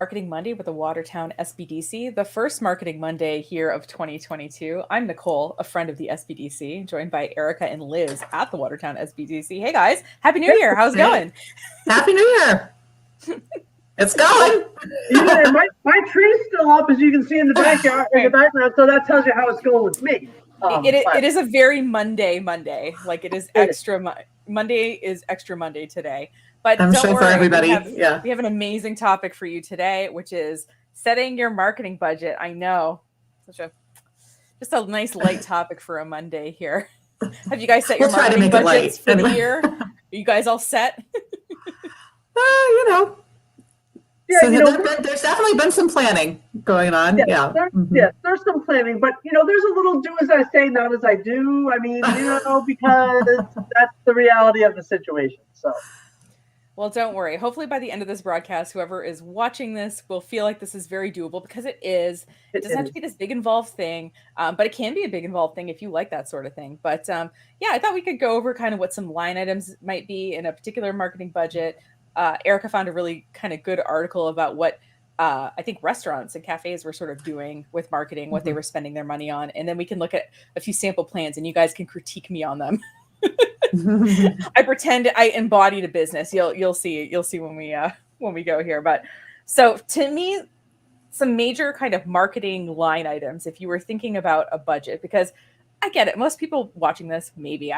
Marketing Monday with the Watertown SBDC, the first Marketing Monday here of 2022. I'm Nicole, a friend of the SBDC, joined by Erica and Liz at the Watertown SBDC. Hey guys, Happy New Year. How's it going? Happy New Year. It's going. My tree's still up, as you can see in the backyard, in the background. So that tells you how it's going with me. It is a very Monday. Like it is extra. Monday is extra Monday today. But I'm sure worry, for everybody, we have an amazing topic for you today, which is setting your marketing budget. I know, just a nice light topic for a Monday here. Have you guys set your marketing budgets for the year? Are you guys all set? Yeah, there's definitely been some planning going on. There's some planning, but there's a little do as I say, not as I do. I mean, because that's the reality of the situation. So. Well, don't worry. Hopefully by the end of this broadcast, whoever is watching this will feel like this is very doable, because it is. It doesn't have to be this big involved thing, but it can be a big involved thing if you like that sort of thing. But I thought we could go over kind of what some line items might be in a particular marketing budget. Erica found a really kind of good article about what I think restaurants and cafes were sort of doing with marketing, what they were spending their money on. And then we can look at a few sample plans and you guys can critique me on them. I pretend I embodied a business. You'll see when we go here. But so to me, some major kind of marketing line items, if you were thinking about a budget, because I get it. Most people watching this, maybe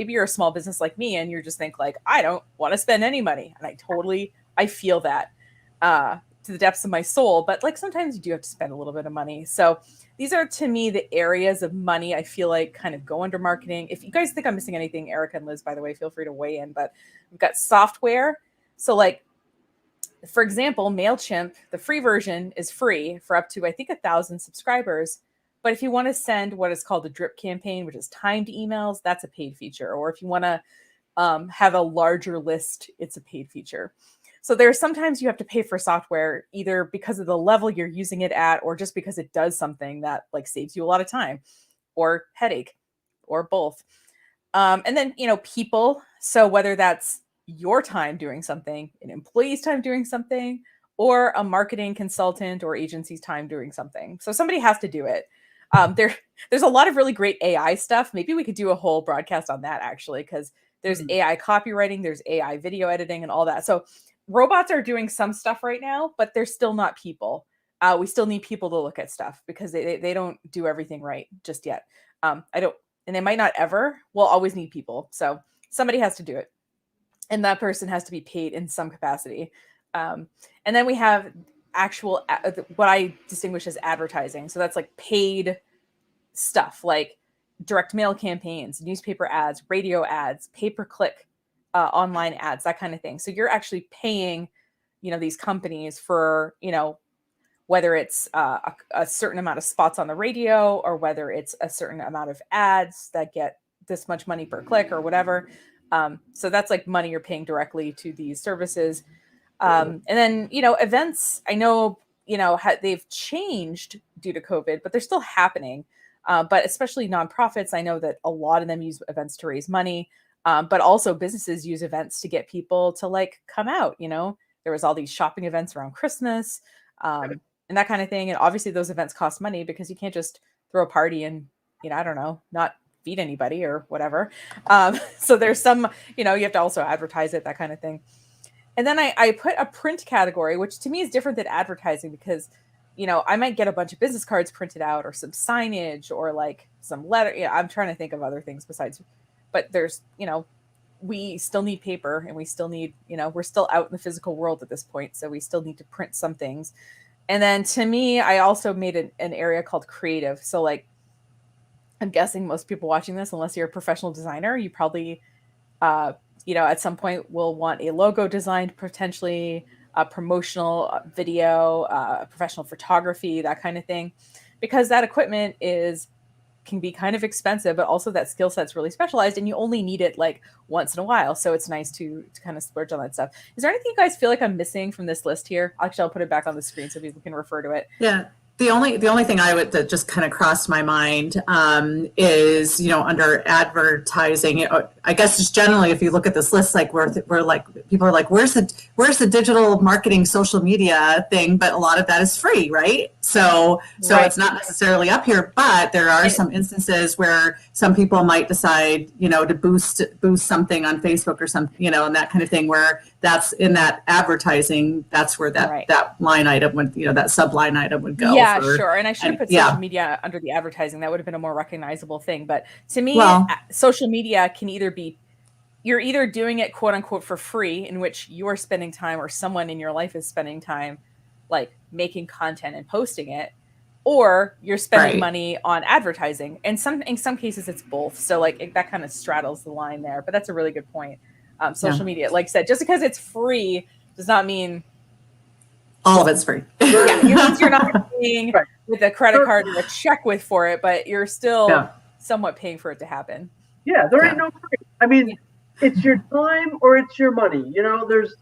you're a small business like me and you're just think like, I don't want to spend any money. And I feel that to the depths of my soul, but like sometimes you do have to spend a little bit of money. So these are, to me, the areas of money I feel like kind of go under marketing. If you guys think I'm missing anything, Erica and Liz, by the way, feel free to weigh in, but we've got software. So like, for example, MailChimp, the free version is free for up to, I think, 1,000 subscribers. But if you want to send what is called a drip campaign, which is timed emails, that's a paid feature. Or if you want to have a larger list, it's a paid feature. So there's sometimes you have to pay for software either because of the level you're using it at, or just because it does something that like saves you a lot of time or headache or both. And then, people. So whether that's your time doing something, an employee's time doing something, or a marketing consultant or agency's time doing something. So somebody has to do it. There's a lot of really great AI stuff. Maybe we could do a whole broadcast on that, actually, because there's AI copywriting, there's AI video editing and all that. So robots are doing some stuff right now, but they're still not people. We still need people to look at stuff because they don't do everything right just yet. And they might not ever. We'll always need people. So somebody has to do it. And that person has to be paid in some capacity. And then we have actual, what I distinguish as advertising. So that's like paid stuff, like direct mail campaigns, newspaper ads, radio ads, pay-per-click online ads, that kind of thing. So you're actually paying, these companies for, whether it's a certain amount of spots on the radio, or whether it's a certain amount of ads that get this much money per click or whatever. So that's like money you're paying directly to these services. And then, events, I know, they've changed due to COVID, but they're still happening. But especially nonprofits, I know that a lot of them use events to raise money. But also businesses use events to get people to like come out. There was all these shopping events around Christmas and that kind of thing. And obviously those events cost money because you can't just throw a party and, I don't know, not feed anybody or whatever. So there's some, you have to also advertise it, that kind of thing. And then I put a print category, which to me is different than advertising because, I might get a bunch of business cards printed out or some signage or like some letter. I'm trying to think of other things besides. But there's, we still need paper and we still need, we're still out in the physical world at this point. So we still need to print some things. And then to me, I also made an area called creative. So like, I'm guessing most people watching this, unless you're a professional designer, you probably, at some point will want a logo designed, potentially a promotional video, professional photography, that kind of thing, because that equipment can be kind of expensive, but also that skill set's really specialized and you only need it like once in a while. So it's nice to kind of splurge on that stuff. Is there anything you guys feel like I'm missing from this list here? Actually, I'll put it back on the screen so people can refer to it. Yeah. The only thing that just kind of crossed my mind is, under advertising, I guess just generally, if you look at this list, like we're like, people are like, where's the digital marketing social media thing? But a lot of that is free, right? So Right. it's not necessarily up here, but there are some instances where some people might decide, to boost something on Facebook or something, and that kind of thing, where that's in that advertising, that's where that line item would, that sub line item would go. Yeah, sure. And I should have put social media under the advertising. That would have been a more recognizable thing. But to me, social media can either be, you're either doing it quote unquote for free, in which you're spending time or someone in your life is spending time like making content and posting it, or you're spending money on advertising. And in some cases it's both. So like that kind of straddles the line there. But that's a really good point. Social media, like I said, just because it's free does not mean all of it's free. Yeah, it means you're not paying with a credit card or a check for it, but you're still somewhat paying for it to happen. Yeah, there ain't no free. I mean, it's your time or it's your money. There's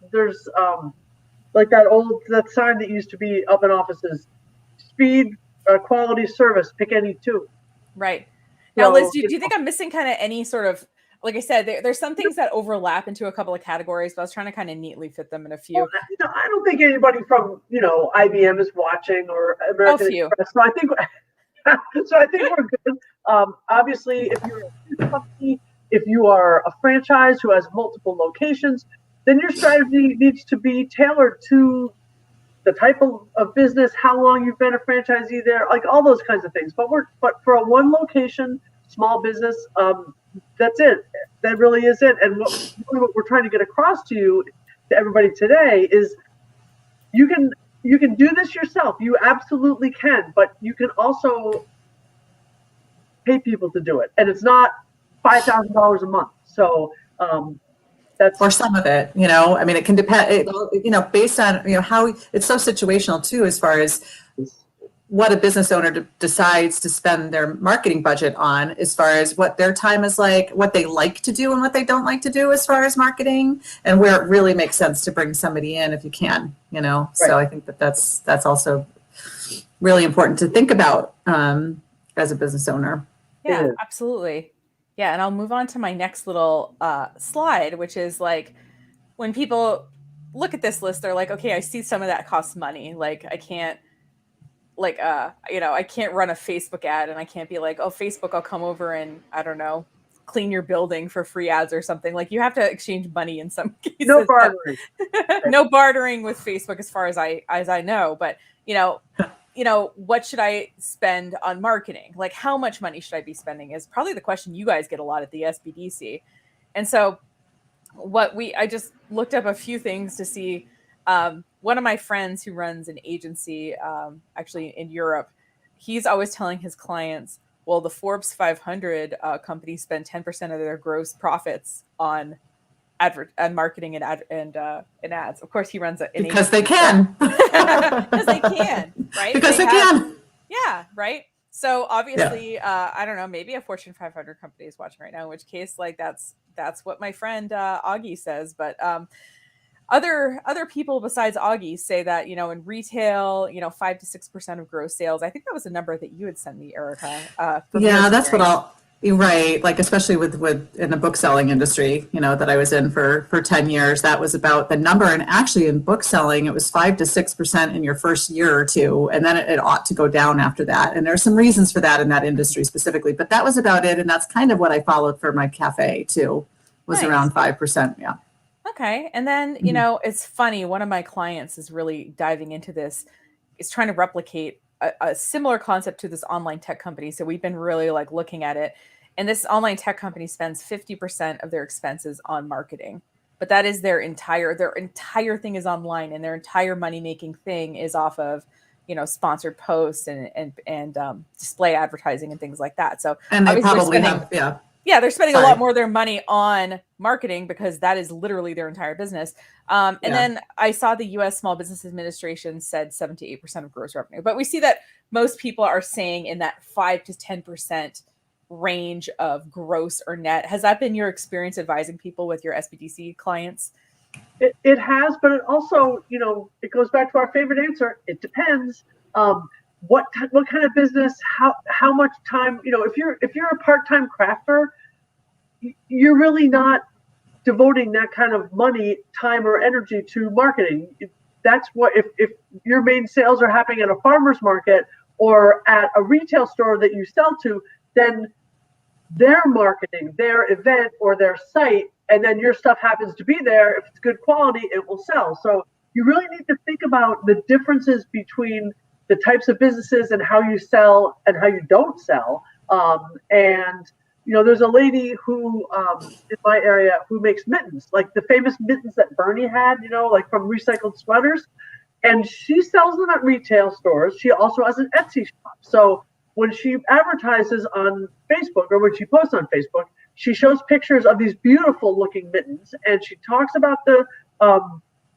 like that sign that used to be up in offices: speed, quality, service. Pick any two. Right. Now, Liz, do you think I'm missing kind of any sort of, like I said, there's some things that overlap into a couple of categories, but I was trying to kind of neatly fit them in a few. Well, I don't think anybody from, IBM is watching, or American Express. So I think we're good. Obviously, if you're a company, if you are a franchise who has multiple locations, then your strategy needs to be tailored to the type of business, how long you've been a franchisee there, like all those kinds of things. But for a one location small business, that's it. That really is it. And what we're trying to get across to everybody today is you can do this yourself. You absolutely can, but you can also pay people to do it. And it's not $5,000 a month. So that's or some of it, I mean, it can depend, based on, how it's so situational too, as far as what a business owner decides to spend their marketing budget on, as far as what their time is like, what they like to do and what they don't like to do as far as marketing, and where it really makes sense to bring somebody in if you can, So I think that's also really important to think about as a business owner. Yeah, absolutely. Yeah, and I'll move on to my next little slide, which is like when people look at this list, they're like, okay, I see some of that costs money. Like I can't I can't run a Facebook ad, and I can't be like, oh, Facebook, I'll come over and, I don't know, clean your building for free ads or something. Like you have to exchange money in some cases. No bartering. No bartering with Facebook as far as I know. But, what should I spend on marketing? Like how much money should I be spending is probably the question you guys get a lot at the SBDC. And so I just looked up a few things to see. One of my friends who runs an agency, actually in Europe, he's always telling his clients, well, the Forbes 500 companies spend 10% of their gross profits on marketing and ads. Of course, he runs it because they can. Because they can, right? Because they can. Yeah, right. So obviously, I don't know, maybe a Fortune 500 company is watching right now, in which case, like that's what my friend Augie says. But other people besides Augie say that, in retail, 5 to 6% of gross sales. I think that was a number that you had sent me, Erica. Yeah, that's what right. Like, especially with in the book selling industry, that I was in for 10 years, that was about the number. And actually in book selling, it was 5 to 6% in your first year or two. And then it ought to go down after that. And there's some reasons for that in that industry specifically, but that was about it. And that's kind of what I followed for my cafe too, was around 5%. Yeah. Okay. And then, it's funny. One of my clients is really diving into this, is trying to replicate a similar concept to this online tech company. So we've been really looking at it. And this online tech company spends 50% of their expenses on marketing, but that is their entire thing is online, and their entire money-making thing is off of, sponsored posts and display advertising and things like that. So and they probably they're spending a lot more of their money on marketing because that is literally their entire business. And then I saw the U.S. Small Business Administration said 7 to 8% of gross revenue, but we see that most people are saying in that 5 to 10% range of gross or net. Has that been your experience advising people with your SBDC clients? It has, but it also, it goes back to our favorite answer. It depends. what kind of business, how much time, if you're a part-time crafter, you're really not devoting that kind of money, time, or energy to marketing. That's what, if your main sales are happening at a farmer's market or at a retail store that you sell to, then their marketing, their event or their site, and then your stuff happens to be there, if it's good quality, it will sell. So you really need to think about the differences between the types of businesses and how you sell and how you don't sell. And there's a lady who in my area who makes mittens, like the famous mittens that Bernie had, like from recycled sweaters. And she sells them at retail stores. She also has an Etsy shop. So when she advertises on Facebook, or when she posts on Facebook, she shows pictures of these beautiful looking mittens, and she talks about the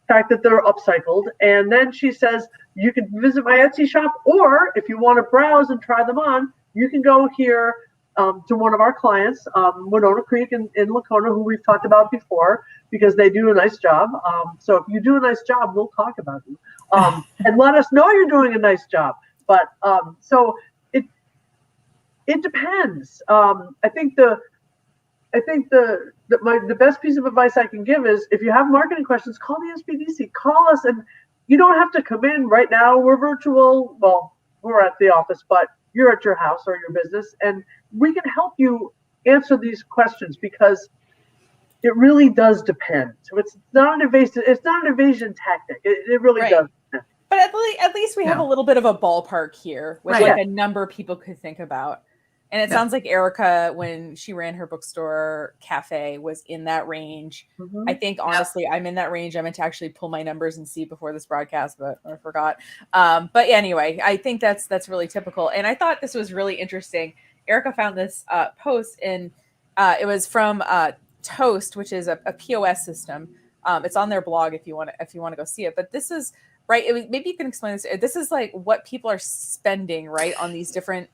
fact that they're upcycled. And then she says, you can visit my Etsy shop, or if you want to browse and try them on, you can go here to one of our clients, Winona Creek in Lacona, who we've talked about before, because they do a nice job. So if you do a nice job, we'll talk about you and let us know you're doing a nice job. But so it depends. I think the best piece of advice I can give is, if you have marketing questions, call the SBDC. Call us, and you don't have to come in right now. We're virtual. Well, we're at the office, but you're at your house or your business, and we can help you answer these questions, because it really does depend. So it's not an evasion tactic. It really does. But at least we have a little bit of a ballpark here with like a number people could think about. And it sounds like Erica, when she ran her bookstore cafe, was in that range. Mm-hmm. I think, honestly, I'm in that range. I meant to actually pull my numbers and see before this broadcast, but I forgot. But anyway, I think that's really typical. And I thought this was really interesting. Erica found this post, and it was from Toast, which is a POS system. It's on their blog if you want to go see it. But this is right. Maybe you can explain this. This is like what people are spending, right, on these different.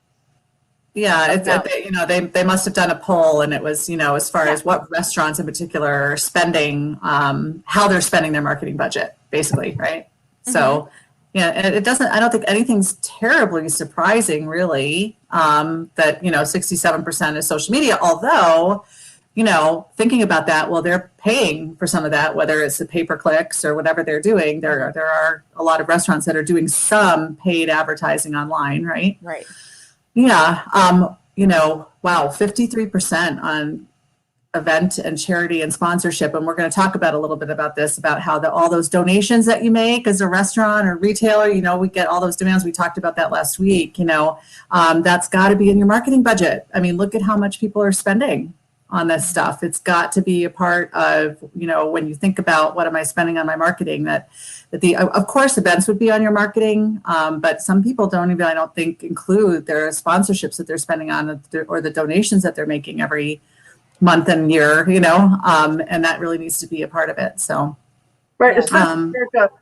Yeah, they must have done a poll, and it was, as far as what restaurants in particular are spending, how they're spending their marketing budget, basically, right? Mm-hmm. So, and I don't think anything's terribly surprising, really, that, 67% is social media, although, thinking about that, well, they're paying for some of that, whether it's the pay-per-clicks or whatever they're doing. There are a lot of restaurants that are doing some paid advertising online, right? Right. Yeah. Wow. 53% on event and charity and sponsorship. And we're going to talk about a little bit about this, about how all those donations that you make as a restaurant or retailer, we get all those demands. We talked about that last week, that's got to be in your marketing budget. I mean, look at how much people are spending on this stuff. It's got to be a part of, when you think about what am I spending on my marketing, of course, events would be on your marketing, but some people don't even, I don't think, include their sponsorships that they're spending on, or the donations that they're making every month and year, and that really needs to be a part of it. So, right, especially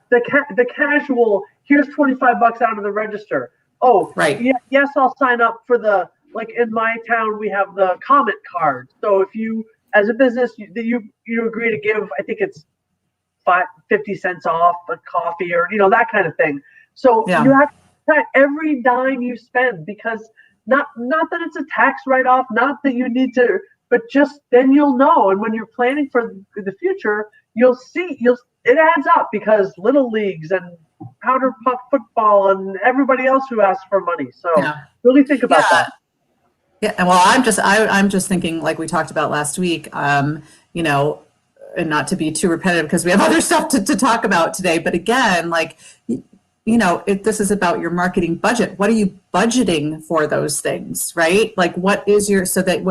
the casual. Here's $25 out of the register. Oh, right. Yeah, yes, I'll sign up for the. Like in my town, we have the comment card. So if you, as a business, you agree to give, I think it's 50 cents off a coffee, or that kind of thing. So you have to track every dime you spend, because not that it's a tax write-off, not that you need to, but just then you'll know. And when you're planning for the future, you'll see it adds up, because little leagues and powder puff football and everybody else who asks for money. So really think about that. Yeah, and well, I'm just thinking, like we talked about last week, and not to be too repetitive because we have other stuff to talk about today. But again, like, this is about your marketing budget. What are you budgeting for those things, right? Like, what is so that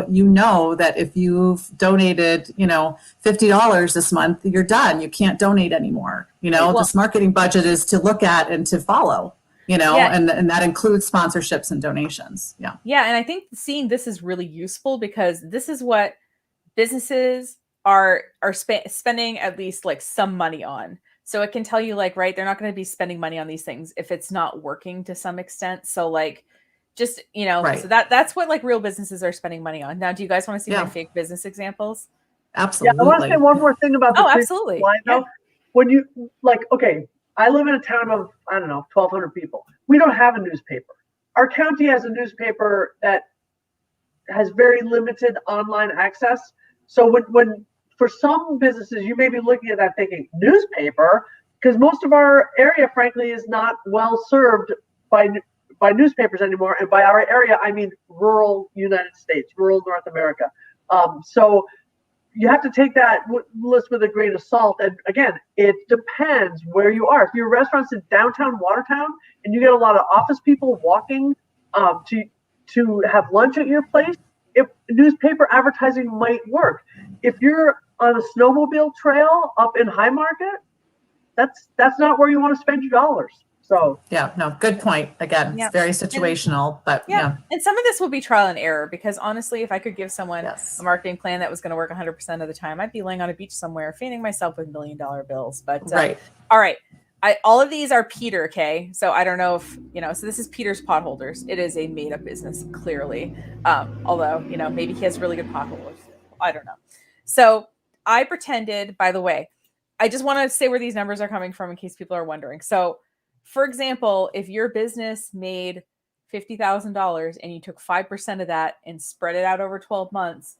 that if you've donated, $50 this month, you're done. You can't donate anymore. This marketing budget is to look at and to follow. And that includes sponsorships and donations. Yeah. Yeah. And I think seeing this is really useful, because this is what businesses are spending at least like some money on. So it can tell you, like, right, they're not going to be spending money on these things if it's not working to some extent. So like, just, so that's what like real businesses are spending money on. Now, do you guys want to see my fake business examples? Absolutely. Yeah, I want to say one more thing about the absolutely. Line, though. When you, like, okay, I live in a town of, I don't know, 1,200 people. We don't have a newspaper. Our county has a newspaper that has very limited online access. So when for some businesses, you may be looking at that thinking, newspaper? Because most of our area, frankly, is not well served by newspapers anymore. And by our area, I mean rural United States, rural North America. So you have to take that list with a grain of salt. And again, it depends where you are. If your restaurant's in downtown Watertown and you get a lot of office people walking to have lunch at your place, if newspaper advertising might work. If you're on a snowmobile trail up in High Market, that's not where you want to spend your dollars. So yeah, no, good point. Again, it's very situational, but yeah. And some of this will be trial and error, because honestly, if I could give someone a marketing plan that was going to work 100% of the time, I'd be laying on a beach somewhere, fanning myself with $1 million bills. But all right. All of these are Peter, okay? So I don't know if, so this is Peter's Potholders. It is a made-up business, clearly. Although, maybe he has really good potholders. I don't know. So I pretended, by the way, I just want to say where these numbers are coming from in case people are wondering. So, for example, if your business made $50,000 and you took 5% of that and spread it out over 12 months,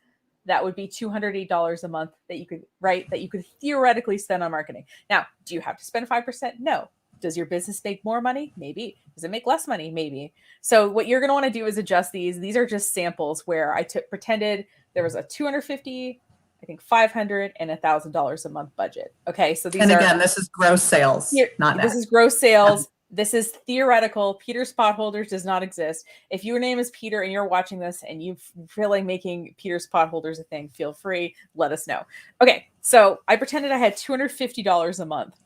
that would be $208 a month that you could theoretically spend on marketing. Now, do you have to spend 5%? No. Does your business make more money? Maybe. Does it make less money? Maybe. So what you're going to want to do is adjust these. These are just samples where I pretended there was a $250, I think $500 and $1,000 a month budget. Okay. So these this is gross sales, not net. This is gross sales. Yeah. This is theoretical. Peter's Potholders does not exist. If your name is Peter and you're watching this and you feel like making Peter's Potholders a thing, feel free, let us know. Okay, so I pretended I had $250 a month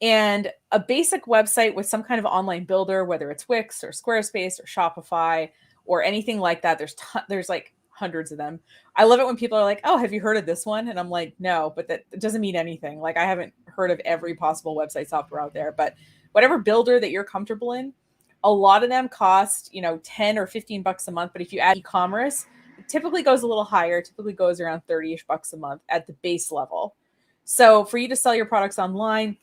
and a basic website with some kind of online builder, whether it's Wix or Squarespace or Shopify or anything like that. There's like hundreds of them. I love it when people are like, oh, have you heard of this one? And I'm like, no, but that doesn't mean anything. Like I haven't heard of every possible website software out there, but whatever builder that you're comfortable in, a lot of them cost, 10 or 15 bucks a month. But if you add e-commerce, it typically goes a little higher. It typically goes around 30-ish bucks a month at the base level. So for you to sell your products online,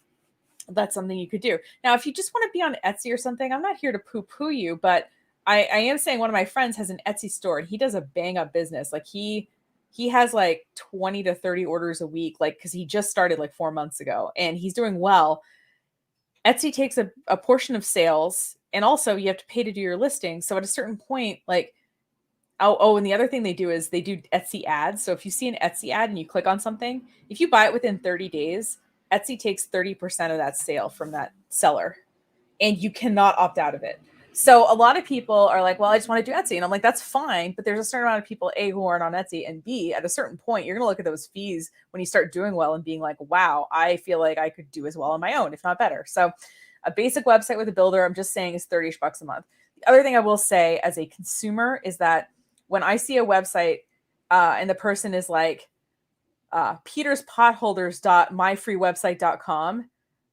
that's something you could do. Now, if you just want to be on Etsy or something, I'm not here to poo-poo you, but I am saying one of my friends has an Etsy store and he does a bang up business. Like he has like 20 to 30 orders a week, like, cause he just started like 4 months ago and he's doing well. Etsy takes a portion of sales, and also you have to pay to do your listing. So at a certain point, like, and the other thing they do is they do Etsy ads. So if you see an Etsy ad and you click on something, if you buy it within 30 days, Etsy takes 30% of that sale from that seller, and you cannot opt out of it. So a lot of people are like, well, I just want to do Etsy. And I'm like, that's fine. But there's a certain amount of people, A, who aren't on Etsy, and B, at a certain point, you're going to look at those fees when you start doing well and being like, wow, I feel like I could do as well on my own, if not better. So a basic website with a builder, I'm just saying, is 30-ish bucks a month. The other thing I will say as a consumer is that when I see a website and the person is like, peterspotholders.myfreewebsite.com,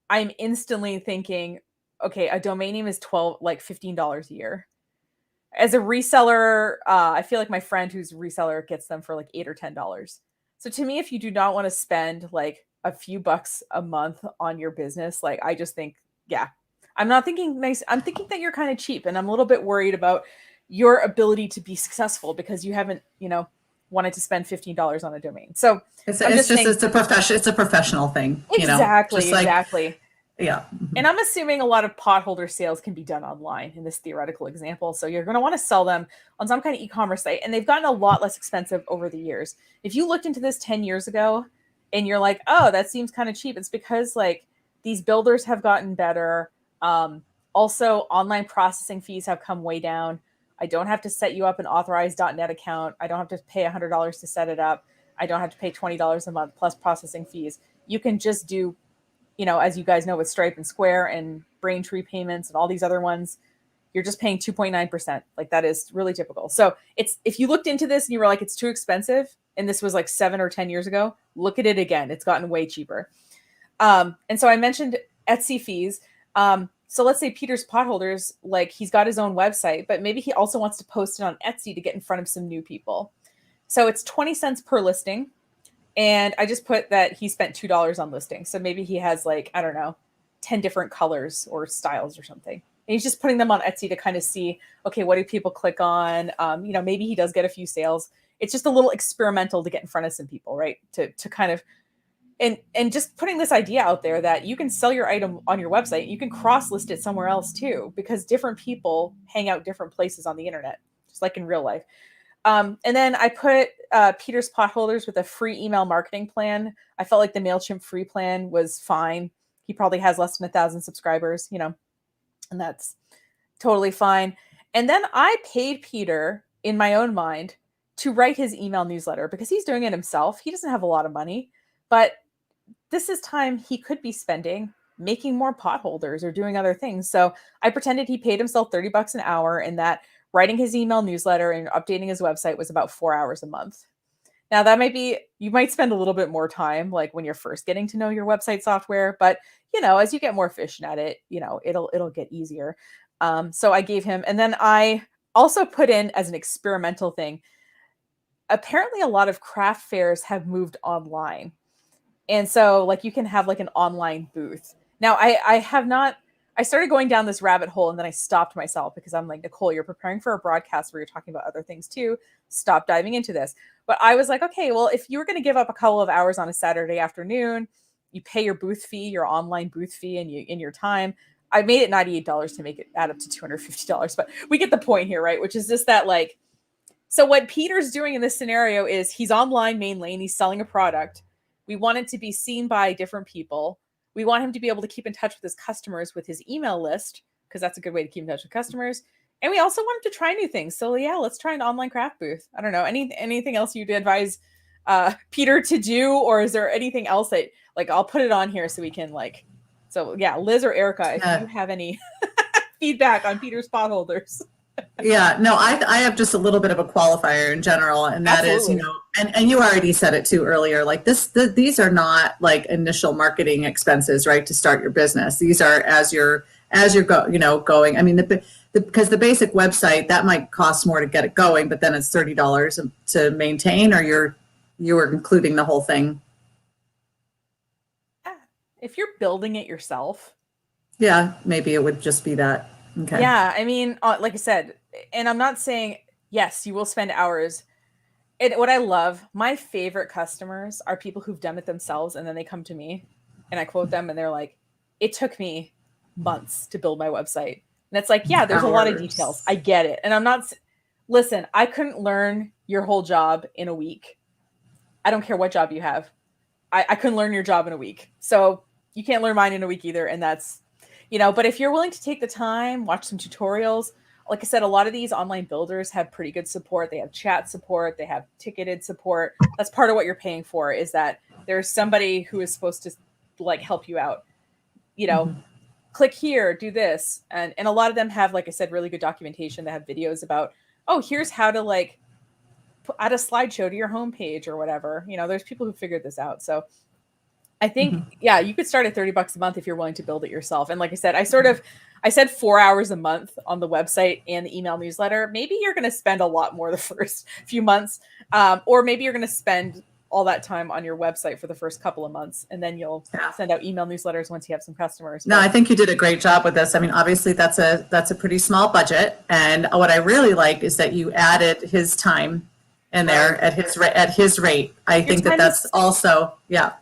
I'm instantly thinking, okay, a domain name is $15 a year. As a reseller, I feel like my friend who's a reseller gets them for like $8 or $10. So to me, if you do not want to spend like a few bucks a month on your business, like I just think, yeah, I'm not thinking nice. I'm thinking that you're kind of cheap, and I'm a little bit worried about your ability to be successful because you haven't, wanted to spend $15 on a domain. So it's a professional thing. Exactly. Yeah. And I'm assuming a lot of potholder sales can be done online in this theoretical example. So you're going to want to sell them on some kind of e-commerce site. And they've gotten a lot less expensive over the years. If you looked into this 10 years ago and you're like, oh, that seems kind of cheap, it's because like these builders have gotten better. Also, online processing fees have come way down. I don't have to set you up an authorized.net account. I don't have to pay $100 to set it up. I don't have to pay $20 a month plus processing fees. You can just do, as you guys know, with Stripe and Square and Braintree payments and all these other ones, you're just paying 2.9%. Like that is really typical. So if you looked into this and you were like, it's too expensive, and this was like 7 or 10 years ago, look at it again. It's gotten way cheaper. And so I mentioned Etsy fees. So let's say Peter's Potholders, like he's got his own website, but maybe he also wants to post it on Etsy to get in front of some new people. So it's 20 cents per listing. And I just put that he spent $2 on listing. So maybe he has like, I don't know, 10 different colors or styles or something. And he's just putting them on Etsy to kind of see, okay, what do people click on? Maybe he does get a few sales. It's just a little experimental to get in front of some people, right? To kind of, and just putting this idea out there that you can sell your item on your website. You can cross-list it somewhere else too, because different people hang out different places on the internet, just like in real life. And then I put Peter's Potholders with a free email marketing plan. I felt like the MailChimp free plan was fine. He probably has less than 1,000 subscribers, and that's totally fine. And then I paid Peter in my own mind to write his email newsletter because he's doing it himself. He doesn't have a lot of money, but this is time he could be spending making more potholders or doing other things. So I pretended he paid himself $30 an hour and that writing his email newsletter and updating his website was about 4 hours a month. Now that might be, you might spend a little bit more time, like when you're first getting to know your website software, but as you get more efficient at it, it'll get easier. So I gave him, and then I also put in as an experimental thing, apparently a lot of craft fairs have moved online. And so like you can have like an online booth. Now I started going down this rabbit hole and then I stopped myself because I'm like, Nicole, you're preparing for a broadcast where you're talking about other things too. Stop diving into this. But I was like, okay, well, if you were going to give up a couple of hours on a Saturday afternoon, you pay your booth fee, your online booth fee, and in your time. I made it $98 to make it add up to $250, but we get the point here, right? Which is just that like, so what Peter's doing in this scenario is he's online main lane, he's selling a product. We want it to be seen by different people. We want him to be able to keep in touch with his customers with his email list, because that's a good way to keep in touch with customers. And we also want him to try new things. So yeah, let's try an online craft booth. I don't know. Anything else you'd advise Peter to do? Or is there anything else that, like, I'll put it on here so we can so yeah, Liz or Erica, if you have any feedback on Peter's Potholders. Yeah, no, I have just a little bit of a qualifier in general, and that Absolutely. Is, and you already said it too earlier, like these are not like initial marketing expenses, right, to start your business. These are as you're going. I mean, because the basic website, that might cost more to get it going, but then it's $30 to maintain, or you're including the whole thing. If you're building it yourself. Yeah, maybe it would just be that. Okay. Yeah, I mean, like I said, and I'm not saying, yes, you will spend hours. What I love, my favorite customers are people who've done it themselves and then they come to me and I quote them and they're like, it took me months to build my website. And it's like, yeah, there's a lot of details. I get it. And listen, I couldn't learn your whole job in a week. I don't care what job you have. I couldn't learn your job in a week. So you can't learn mine in a week either. And that's, but if you're willing to take the time, watch some tutorials, like I said, a lot of these online builders have pretty good support. They have chat support. They have ticketed support. That's part of what you're paying for, is that there's somebody who is supposed to like help you out, click here, do this. And a lot of them have, like I said, really good documentation. They have videos about, oh, here's how to like add a slideshow to your homepage or whatever. There's people who figured this out. So I think, yeah, you could start at $30 a month if you're willing to build it yourself. And like I said, I said 4 hours a month on the website and the email newsletter. Maybe you're going to spend a lot more the first few months, or maybe you're going to spend all that time on your website for the first couple of months, and then you'll send out email newsletters once you have some customers. No, I think you did a great job with this. I mean, obviously that's a pretty small budget, and what I really like is that you added his time in there at his rate. I think that's also, yeah.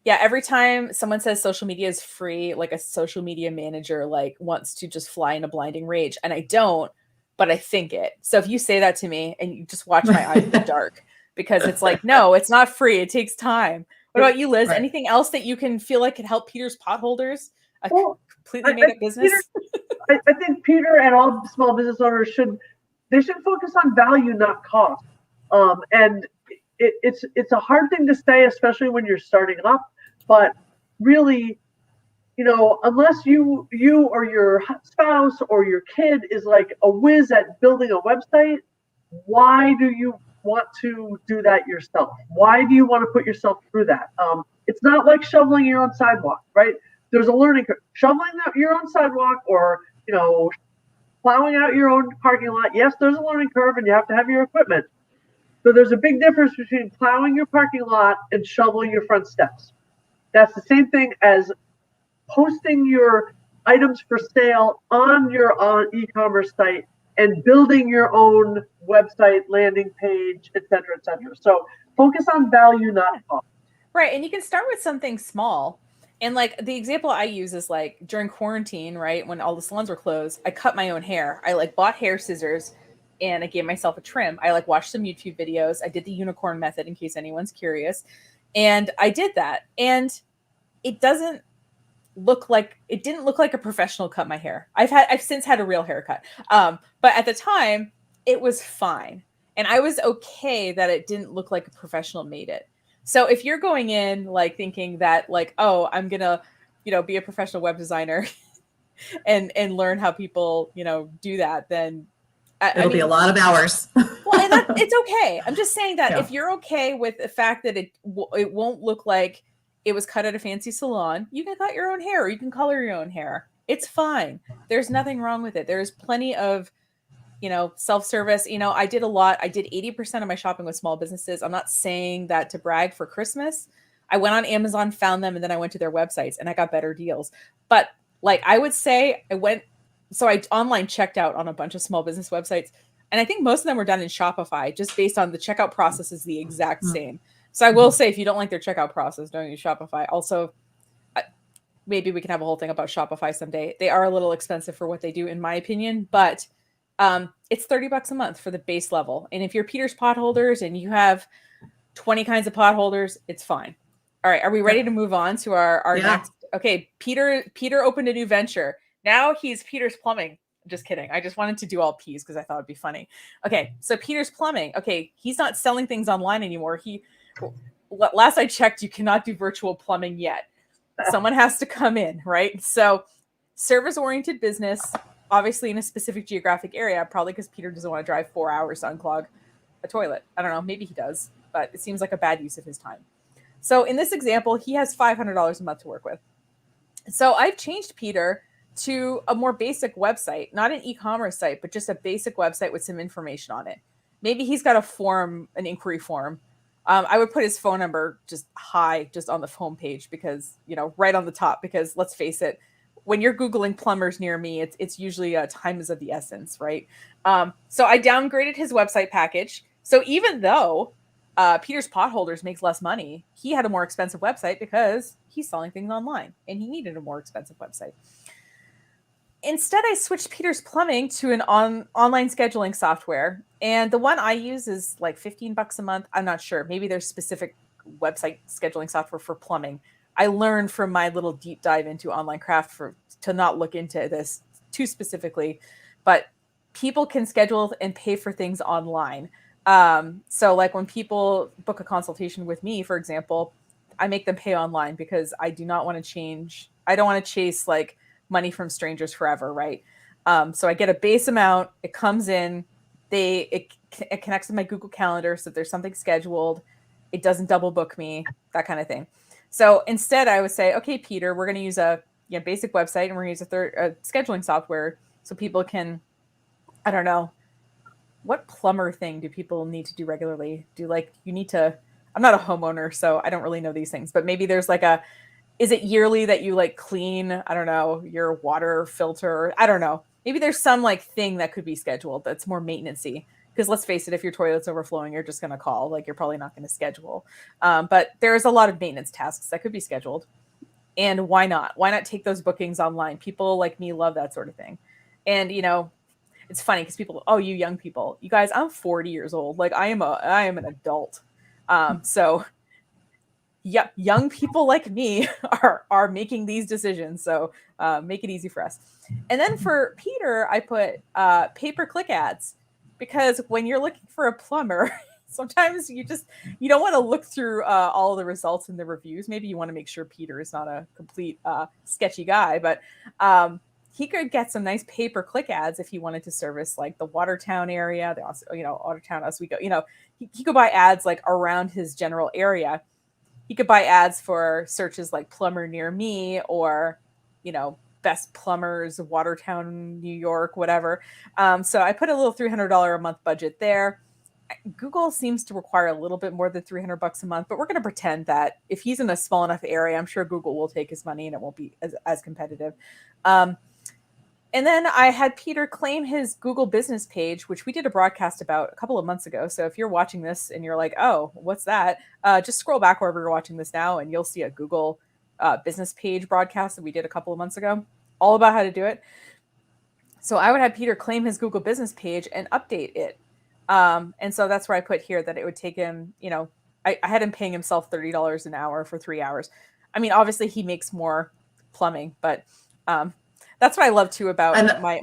Yeah, every time someone says social media is free, like a social media manager like wants to just fly in a blinding rage. And I don't, but I think it. So if you say that to me and you just watch my eyes in the dark, because it's like, no, it's not free. It takes time. What about you, Liz? Right. Anything else that you can feel like could help Peter's Potholders? Completely made up business? I think Peter and all small business owners should focus on value, not cost. And it's a hard thing to say, especially when you're starting up. But really, unless you or your spouse or your kid is like a whiz at building a website, why do you want to do that yourself? Why do you want to put yourself through that? It's not like shoveling your own sidewalk, right? There's a learning curve. Shoveling your own sidewalk or, plowing out your own parking lot. Yes, there's a learning curve and you have to have your equipment. So there's a big difference between plowing your parking lot and shoveling your front steps. That's the same thing as posting your items for sale on your e-commerce site and building your own website, landing page, et cetera, et cetera. So focus on value, not cost. Right. And you can start with something small. And like the example I use is like during quarantine, right? When all the salons were closed, I cut my own hair. I like bought hair scissors and I gave myself a trim. I like watched some YouTube videos. I did the unicorn method in case anyone's curious. And I did that. And it didn't look like a professional cut my hair. I've since had a real haircut. But at the time it was fine. And I was okay that it didn't look like a professional made it. So if you're going in like thinking that like, oh, I'm going to, be a professional web designer and learn how people, do that, then it'll be a lot of hours. Well, and it's okay. I'm just saying that if you're okay with the fact that it won't look like it was cut at a fancy salon, you can cut your own hair or you can color your own hair. It's fine. There's nothing wrong with it. There's plenty of, self-service. I did a lot. I did 80% of my shopping with small businesses. I'm not saying that to brag for Christmas. I went on Amazon, found them, and then I went to their websites and I got better deals. But like I would say I online checked out on a bunch of small business websites. And I think most of them were done in Shopify just based on the checkout process is the exact same. So I will say, if you don't like their checkout process, don't use Shopify. Also, maybe we can have a whole thing about Shopify someday. They are a little expensive for what they do, in my opinion, but it's $30 a month for the base level. And if you're Peter's Potholders and you have 20 kinds of potholders, it's fine. All right. Are we ready to move on to our next? Okay. Peter opened a new venture. Now he's Peter's Plumbing. Just kidding. I just wanted to do all P's because I thought it'd be funny. Okay. So Peter's Plumbing. Okay. He's not selling things online anymore. Last I checked, you cannot do virtual plumbing yet. Someone has to come in, right? So service-oriented business, obviously in a specific geographic area, probably because Peter doesn't want to drive 4 hours to unclog a toilet. I don't know. Maybe he does, but it seems like a bad use of his time. So in this example, he has $500 a month to work with. So I've changed Peter to a more basic website, not an e-commerce site, but just a basic website with some information on it. Maybe he's got an inquiry form. I would put his phone number just on the homepage because, right on the top, because let's face it, when you're Googling plumbers near me, it's usually time is of the essence, right? So I downgraded his website package. So even though Peter's Potholders makes less money, he had a more expensive website because he's selling things online and he needed a more expensive website. Instead, I switched Peter's Plumbing to an online scheduling software. And the one I use is like $15 a month. I'm not sure. Maybe there's specific website scheduling software for plumbing. I learned from my little deep dive into online craft to not look into this too specifically, but people can schedule and pay for things online. So like when people book a consultation with me, for example, I make them pay online because I do not want to change. I don't want to chase like money from strangers forever, right? So I get a base amount. It comes in. It connects to my Google Calendar, so if there's something scheduled, it doesn't double book me, that kind of thing. So instead, I would say, okay, Peter, we're going to use a basic website, and we're going to use a scheduling software so people can, I don't know, what plumber thing do people need to do regularly? I'm not a homeowner, so I don't really know these things, but maybe there's is it yearly that you like clean, I don't know, your water filter? I don't know. Maybe there's some like thing that could be scheduled that's more maintenance-y. Because let's face it, if your toilet's overflowing, you're just going to call. Like you're probably not going to schedule. But there's a lot of maintenance tasks that could be scheduled. And why not? Why not take those bookings online? People like me love that sort of thing. And, it's funny because people, oh, you young people, you guys, I'm 40 years old. Like I am an adult. So yeah, young people like me are making these decisions. So make it easy for us. And then for Peter, I put pay-per-click ads because when you're looking for a plumber, sometimes you don't want to look through all the results and the reviews. Maybe you want to make sure Peter is not a complete sketchy guy, but he could get some nice pay-per-click ads if he wanted to service like the Watertown area, the Watertown, Oswego. He could buy ads like around his general area. He could buy ads for searches like plumber near me or, best plumbers, Watertown, New York, whatever. So I put a little $300 a month budget there. Google seems to require a little bit more than $300 a month, but we're going to pretend that if he's in a small enough area, I'm sure Google will take his money and it won't be as competitive. And then I had Peter claim his Google business page, which we did a broadcast about a couple of months ago. So if you're watching this and you're like, oh, what's that? Just scroll back wherever you're watching this now and you'll see a Google business page broadcast that we did a couple of months ago, all about how to do it. So I would have Peter claim his Google business page and update it. And so that's where I put here that it would take him, I had him paying himself $30 an hour for 3 hours. I mean, obviously he makes more plumbing, but that's what I love too about my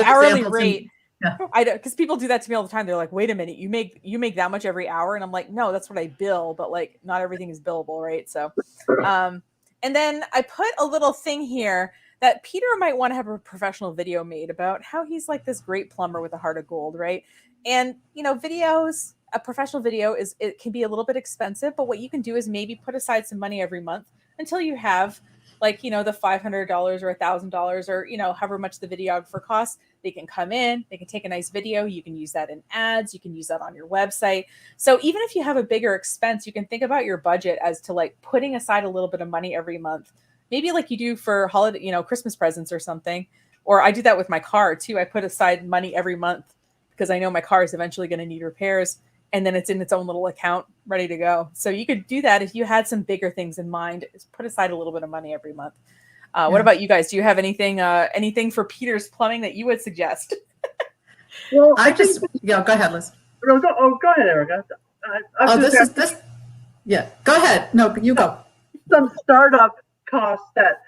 hourly rate. Yeah. I don't, because people do that to me all the time. They're like, wait a minute, you make that much every hour. And I'm like, no, that's what I bill, but like not everything is billable. Right. So, and then I put a little thing here that Peter might want to have a professional video made about how he's like this great plumber with a heart of gold. Right. And, videos, a professional video it can be a little bit expensive, but what you can do is maybe put aside some money every month until you have like, the $500 or $1,000 or, however much the videographer costs. They can come in, they can take a nice video. You can use that in ads. You can use that on your website. So even if you have a bigger expense, you can think about your budget as to like putting aside a little bit of money every month, maybe like you do for holiday, Christmas presents or something. Or I do that with my car too. I put aside money every month because I know my car is eventually going to need repairs. And then it's in its own little account ready to go. So you could do that if you had some bigger things in mind. Put aside a little bit of money every month. What about you guys? Do you have anything for Peter's plumbing that you would suggest? Well, go ahead, Liz. Go ahead, Erica. Go ahead. No, you go. Some startup costs that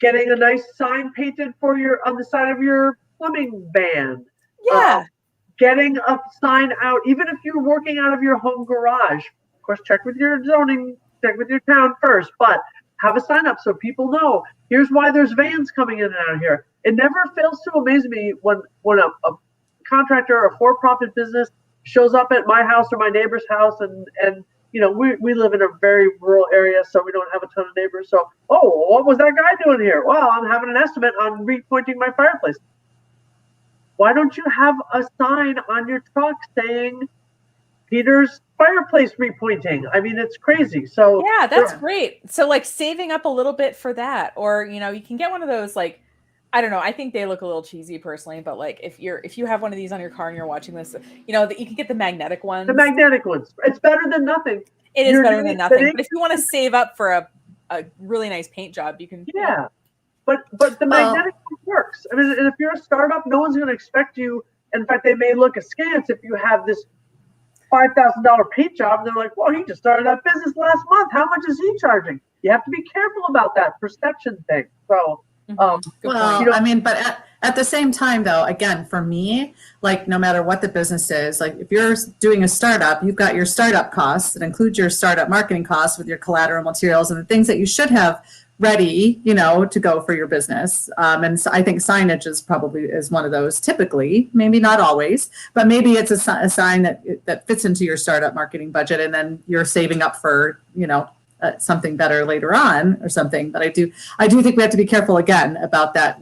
getting a nice sign painted on the side of your plumbing van. Yeah. Getting a sign out, even if you're working out of your home garage. Of course, check with your zoning, check with your town first, but have a sign up so people know, here's why there's vans coming in and out of here. It never fails to amaze me when a contractor or for-profit business shows up at my house or my neighbor's house and we live in a very rural area, so we don't have a ton of neighbors. So, what was that guy doing here? Well, I'm having an estimate on repointing my fireplace. Why don't you have a sign on your truck saying Peter's fireplace repointing? I mean, it's crazy. So yeah, that's great. So like saving up a little bit for that, or you can get one of those like, I don't know. I think they look a little cheesy personally, but like if you have one of these on your car and you're watching this, that you can get the magnetic ones. The magnetic ones. It's better than nothing. It is better than nothing. But if you want to save up for a really nice paint job, you can. Yeah. But the magnetic works. I mean, and if you're a startup, no one's going to expect you. In fact, they may look askance if you have this $5,000 paint job. And they're like, well, he just started that business last month. How much is he charging? You have to be careful about that perception thing. So, I mean, but at the same time, though, again, for me, like no matter what the business is, like if you're doing a startup, you've got your startup costs that include your startup marketing costs with your collateral materials and the things that you should have ready, to go for your business. And so I think signage is one of those typically, maybe not always, but maybe it's a sign that fits into your startup marketing budget. And then you're saving up for, something better later on or something. But I do think we have to be careful again about that.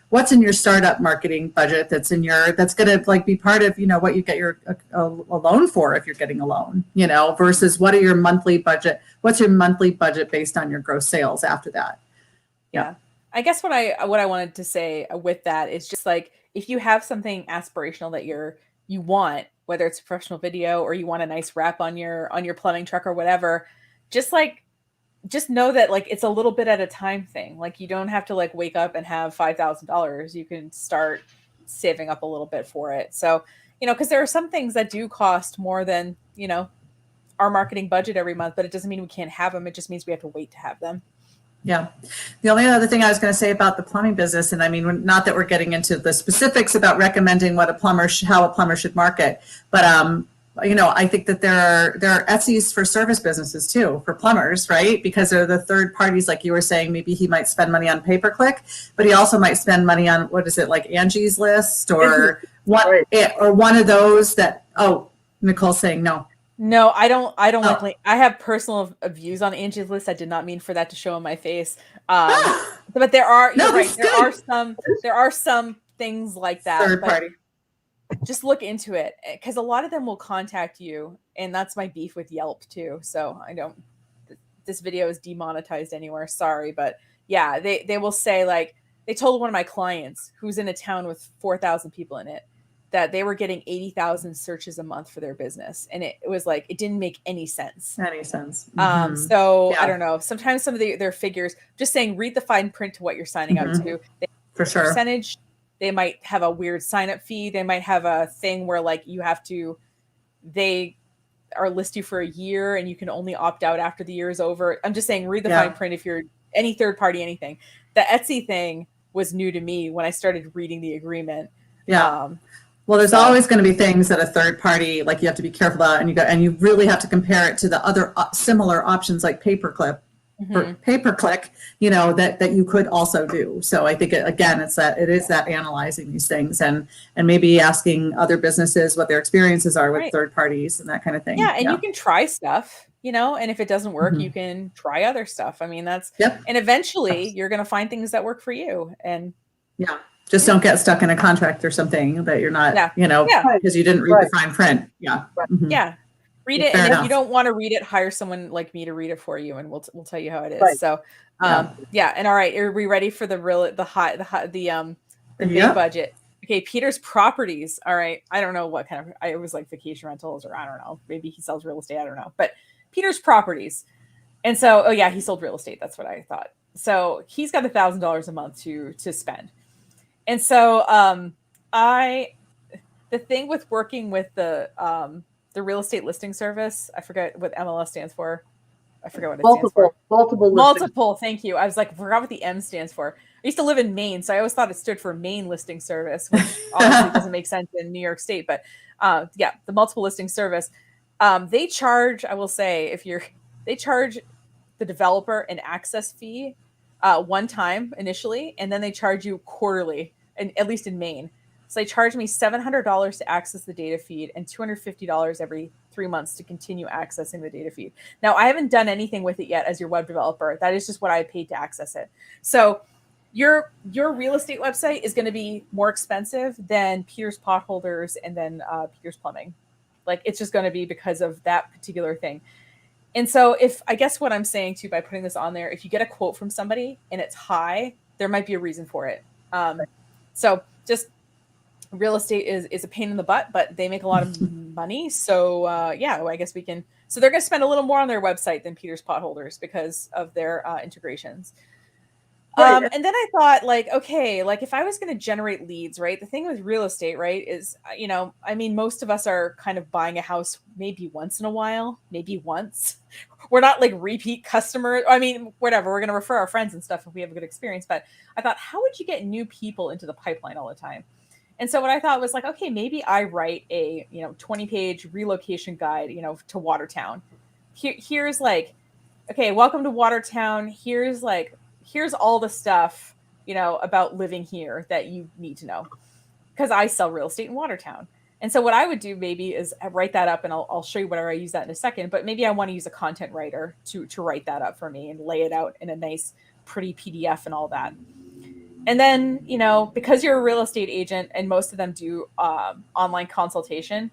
What's in your startup marketing budget that's going to like be part of, what you get a loan for if you're getting a loan, versus what are your monthly budget? What's your monthly budget based on your gross sales after that? Yeah. I guess what I wanted to say with that is just like, if you have something aspirational that you want, whether it's a professional video or you want a nice wrap on your plumbing truck or whatever, just know that like it's a little bit at a time thing. Like you don't have to like wake up and have $5,000. You can start saving up a little bit for it. So, because there are some things that do cost more than, our marketing budget every month, but it doesn't mean we can't have them. It just means we have to wait to have them. Yeah. The only other thing I was going to say about the plumbing business, and I mean, not that we're getting into the specifics about recommending how a plumber should market, but I think that there are Etsy's for service businesses too, for plumbers, right? Because they're the third parties, like you were saying, maybe he might spend money on pay-per-click, but he also might spend money on, what is it, like Angie's List or one of those that, Nicole's saying no. No, I don't like, I have personal views on Angie's List. I did not mean for that to show on my face. But there are, you're right. There are some things like that. Third party. just look into it, because a lot of them will contact you, and that's my beef with Yelp too. So I don't, this video is demonetized anywhere. Sorry, but yeah, they will say, like, they told one of my clients who's in a town with 4,000 people in it that they were getting 80,000 searches a month for their business. And it was like, it didn't make any sense. So yeah. I don't know. Sometimes some of their figures, just saying, read the fine print to what you're signing up to. For sure. Percentage. They might have a weird sign up fee. They might have a thing where, like, they are list you for a year and you can only opt out after the year is over. I'm just saying, read the fine print if you're any third party, anything. The Etsy thing was new to me when I started reading the agreement. Yeah. Well, there's always going to be things that a third party, like, you have to be careful about, and you really have to compare it to the other similar options like pay-per-click, you know, that you could also do. So I think again, it is that analyzing these things and maybe asking other businesses what their experiences are with third parties and that kind of thing. Yeah, and you can try stuff, you know, and if it doesn't work, you can try other stuff. I mean, and eventually you're going to find things that work for you. And just don't get stuck in a contract or something that you're not, you know, because you didn't read the fine print. Yeah. Yeah. Read it. And if you don't want to read it, hire someone like me to read it for you, and we'll tell you how it is. So, And all right, are we ready for the big budget? Okay. Peter's Properties. All right. I don't know what kind of, it was like vacation rentals, or I don't know, maybe he sells real estate. I don't know, but Peter's Properties. And so, he sold real estate. That's what I thought. So he's got $1,000 a month to spend. And so the thing with working with the real estate listing service, I forget what MLS stands for. I forget what it stands for. Multiple. Thank you. I was like, I forgot what the M stands for. I used to live in Maine, so I always thought it stood for Maine Listing Service, which obviously doesn't make sense in New York State. But the multiple listing service, they charge, I will say, they charge the developer an access fee one time initially, and then they charge you quarterly, and at least in Maine. So they charge me $700 to access the data feed and $250 every 3 months to continue accessing the data feed. Now, I haven't done anything with it yet as your web developer. That is just what I paid to access it. So your real estate website is going to be more expensive than Peter's Potholders and then Peter's Plumbing. Like, it's just going to be because of that particular thing. And so I guess what I'm saying too, by putting this on there, if you get a quote from somebody and it's high, there might be a reason for it. So just real estate is a pain in the butt, but they make a lot of money. So I guess we can, so they're going to spend a little more on their website than Peter's Potholders because of their integrations. And then I thought, like, okay, like, if I was going to generate leads, right? The thing with real estate, right, is, you know, I mean, most of us are kind of buying a house maybe once in a while, maybe once. We're not like repeat customers. I mean, whatever, we're going to refer our friends and stuff if we have a good experience. But I thought, how would you get new people into the pipeline all the time? And so what I thought was, like, okay, maybe I write a, 20-page relocation guide, to Watertown. Here's like, okay, welcome to Watertown. Here's all the stuff, about living here that you need to know, because I sell real estate in Watertown. And so what I would do maybe is write that up, and I'll show you whatever I use that in a second, but maybe I want to use a content writer to write that up for me and lay it out in a nice, pretty PDF and all that. And then, because you're a real estate agent and most of them do online consultation,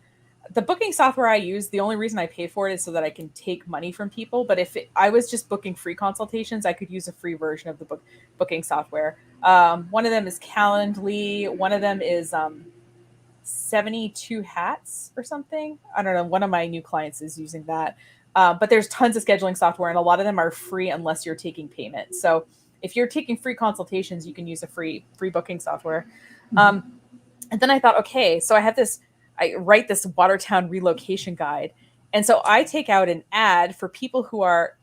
the booking software I use, the only reason I pay for it is so that I can take money from people. But if I was just booking free consultations, I could use a free version of the booking software. One of them is Calendly. One of them is 72 Hats or something. I don't know. One of my new clients is using that. But there's tons of scheduling software, and a lot of them are free unless you're taking payment. So if you're taking free consultations, you can use a free booking software. And then I thought, okay, so I write this Watertown relocation guide. And so I take out an ad for people who are